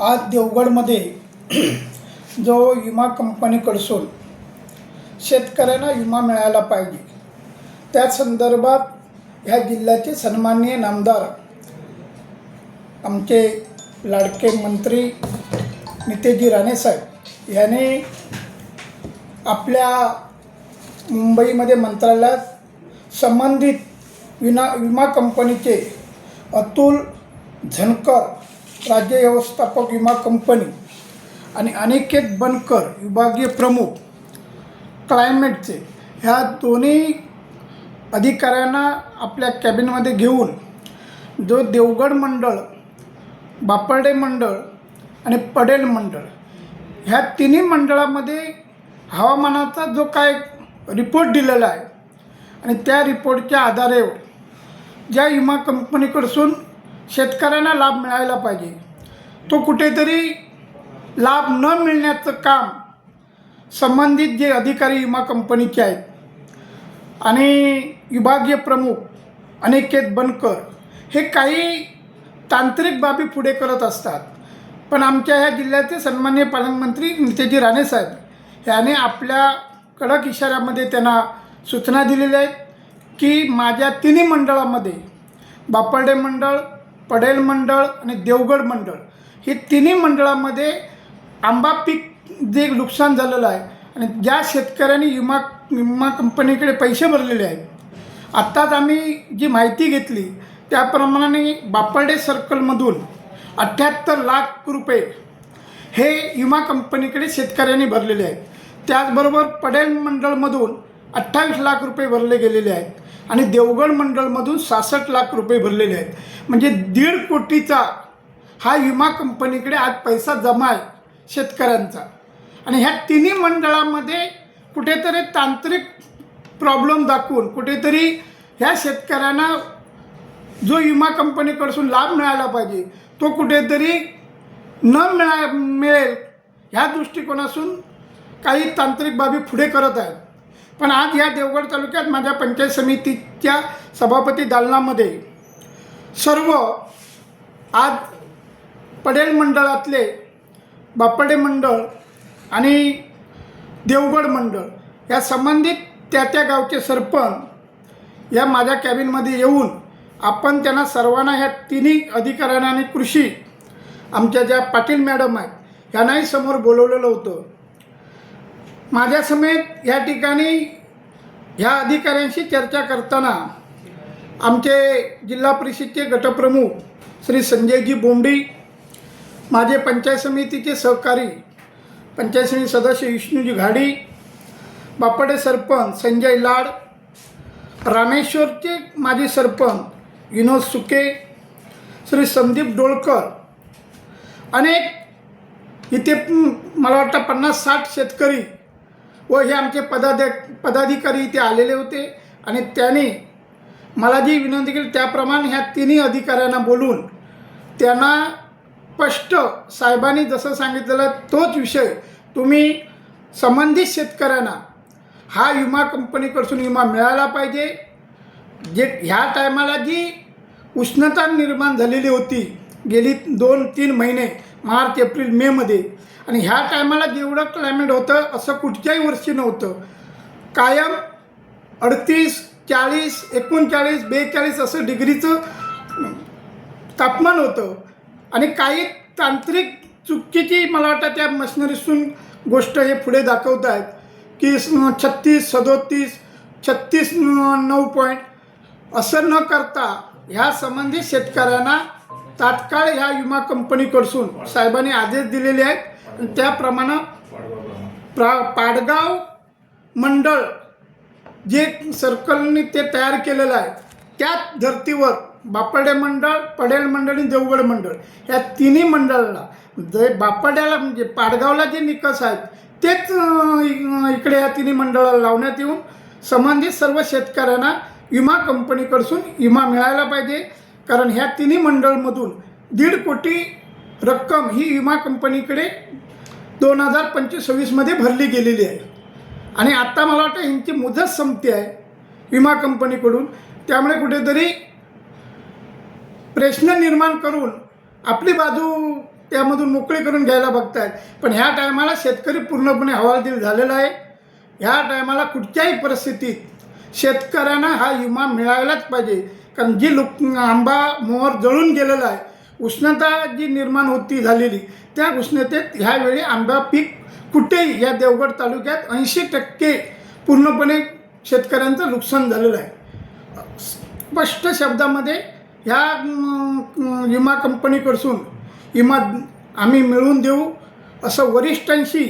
आज देवगडमध्ये जो विमा कंपनीकडून शेतकऱ्यांना विमा मिळायला पाहिजे त्या संदर्भात ह्या जिल्ह्याचे सन्माननीय नामदार आमचे लाडके मंत्री नितेशजी राणेसाहेब यांनी आपल्या मुंबईमध्ये मंत्रालयात संबंधित विमा कंपनीचे अतुल झनकर राज्य व्यवस्थापक विमा कंपनी आणि अनिकेत बनकर विभागीय प्रमुख क्लायमेटचे ह्या दोन्ही अधिकाऱ्यांना आपल्या कॅबिनमध्ये घेऊन जो देवगड मंडळ, बापर्डे मंडळ आणि पडेल मंडळ ह्या तिन्ही मंडळामध्ये हवामानाचा जो काय रिपोर्ट दिलेला आहे आणि त्या रिपोर्टच्या आधारे ज्या विमा कंपनीकडून शेतकऱ्यांना लाभ मिळायला पाहिजे तो कुठेतरी लाभ न मिळण्याचं काम संबंधित जे अधिकारी विमा कंपनीचे आहेत आणि विभागीय प्रमुख अनिकेत बनकर हे काही तांत्रिक बाबी पुढे करत असतात. पण आमच्या ह्या जिल्ह्याचे सन्माननीय पालकमंत्री नितेशजी राणेसाहेब यांनी आपल्या कडक इशाऱ्यामध्ये त्यांना सूचना दिलेल्या आहेत की माझ्या तिन्ही मंडळामध्ये बापर्डे मंडळ, पडेल मंडळ आणि देवगड मंडळ हे तिन्ही मंडळामध्ये आंबा पीक जे नुकसान झालेलं आहे आणि ज्या शेतकऱ्यांनी विमा कंपनीकडे पैसे भरलेले आहेत, आत्ताच आम्ही जी माहिती घेतली त्याप्रमाणे बापर्डे सर्कलमधून 78 लाख रुपये हे विमा कंपनीकडे शेतकऱ्यांनी भरलेले आहेत. त्याचबरोबर पडेल मंडळमधून 28 लाख रुपये भरले गेलेले आहेत आणि देवगड मंडळमधून 66 लाख रुपये भरलेले आहेत. म्हणजे 1.5 कोटीचा हा विमा कंपनीकडे आज पैसा जमा आहे शेतकऱ्यांचा. आणि ह्या तिन्ही मंडळामध्ये कुठेतरी तांत्रिक प्रॉब्लेम दाखवून कुठेतरी ह्या शेतकऱ्यांना जो विमा कंपनीकडून लाभ मिळायला पाहिजे तो कुठेतरी मिळेल ह्या दृष्टिकोनातून काही तांत्रिक बाबी पुढे करत आहेत. पण आज या देवगड तालुक्यात माझ्या पंचायत समितीच्या सभापती दालनामध्ये सर्व आज पडेल मंडळातले बापर्डे मंडळ आणि देवगड मंडळ या संबंधित त्या गावचे सरपंच या माझ्या कॅबिनमध्ये येऊन आपण त्यांना सर्वांना ह्या तिन्ही अधिकाऱ्यांना आणि कृषी आमच्या ज्या पाटील मॅडम आहेत यांनाही समोर बोलवलेलं होतं. माझ्या समेत या ठिकाणी ह्या अधिकाऱ्यांशी चर्चा करताना आमचे जिल्हा परिषदचे गटप्रमुख श्री संजयजी बोंडी, माझे पंचायत समितीचे सहकारी पंचायत समिती सदस्य विष्णूजी घाडी, बापर्डे सरपंच संजय लाड, रामेश्वरचे माजी सरपंच विनोद सुके, श्री संदीप डोळकर, अनेक इथे मला वाटतं 50-60 शेतकरी व हे आमचे पदाधिकारी इथे आलेले होते. आणि त्यांनी मला जी विनंती केली त्याप्रमाणे ह्या तिन्ही अधिकाऱ्यांना बोलून त्यांना स्पष्ट साहेबांनी जसं सांगितलेलं तोच विषय तुम्ही संबंधित शेतकऱ्यांना हा विमा कंपनीकडून विमा मिळाला पाहिजे. जे ह्या टायमाला जी उष्णता निर्माण झालेली होती गेली 2-3 महिने मार्च, एप्रिल, मेमध्ये आणि ह्या टायमाला जेवढं क्लायमेट होतं असं कुठच्याही वर्षी नव्हतं. कायम 38, 40, 39, 42 असं डिग्रीचं तापमान होतं. आणि काही तांत्रिक चुकीची मला वाटतं त्या मशिनरीतून गोष्ट हे पुढे दाखवत आहेत की 36, 37, 36, 9 पॉईंट असं न करता ह्या संबंधित शेतकऱ्यांना तात्काळ ह्या विमा कंपनीकडून साहेबांनी आदेश दिलेले आहेत. त्याप्रमाणे पाडगाव मंडळ जे सर्कलने ते तयार केलेलं आहे त्याच धर्तीवर बापर्डे मंडळ, पडेल मंडळ आणि देवगड मंडळ ह्या तिन्ही मंडळाला जे बापर्ड्याला म्हणजे पाडगावला जे निकष आहेत तेच इकडे ह्या तिन्ही मंडळाला लावण्यात येऊन संबंधित सर्व शेतकऱ्यांना विमा कंपनीकडून विमा मिळायला पाहिजे. कारण ह्या तिन्ही मंडळमधून 1.5 कोटी रक्कम ही विमा कंपनीकडे 2025-26मध्ये भरली गेलेली आहे. आणि आत्ता मला वाटतं ह्यांची मुदत संपते आहे विमा कंपनीकडून. त्यामुळे कुठेतरी प्रश्न निर्माण करून आपली बाजू त्यामधून मोकळी करून घ्यायला बघतायत. पण ह्या टायमाला शेतकरी पूर्णपणे हवालदिल झालेला आहे. ह्या टायमाला कुठच्याही परिस्थितीत शेतकऱ्यांना हा विमा मिळायलाच पाहिजे. कारण जी आंबा मोहर जळून गेलेला आहे, उष्णता जी निर्माण होती झालेली, त्या उष्णतेत ह्यावेळी आंबा पीक कुठेही या देवगड तालुक्यात 80% पूर्णपणे शेतकऱ्यांचं नुकसान झालेलं आहे. स्पष्ट शब्दामध्ये ह्या विमा कंपनीकडून विमा आम्ही मिळवून देऊ असं वरिष्ठांशी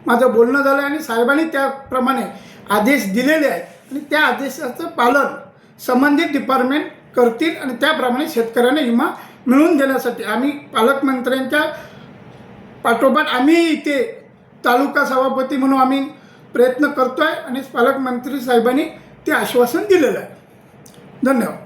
माझं बोलणं झालं आणि साहेबांनी त्याप्रमाणे आदेश दिलेले आहेत आणि त्या आदेशाचं पालन संबंधित डिपार्टमेंट करतील आणि त्याप्रमाणे शेतकऱ्यांना विमा मिळवून देण्यासाठी आम्ही पालकमंत्र्यांच्या पाठोपाठ आम्ही इथे तालुका सभापती म्हणून आम्ही प्रयत्न करतो आहे आणि पालकमंत्री साहेबांनी ते आश्वासन दिलेलं आहे. धन्यवाद.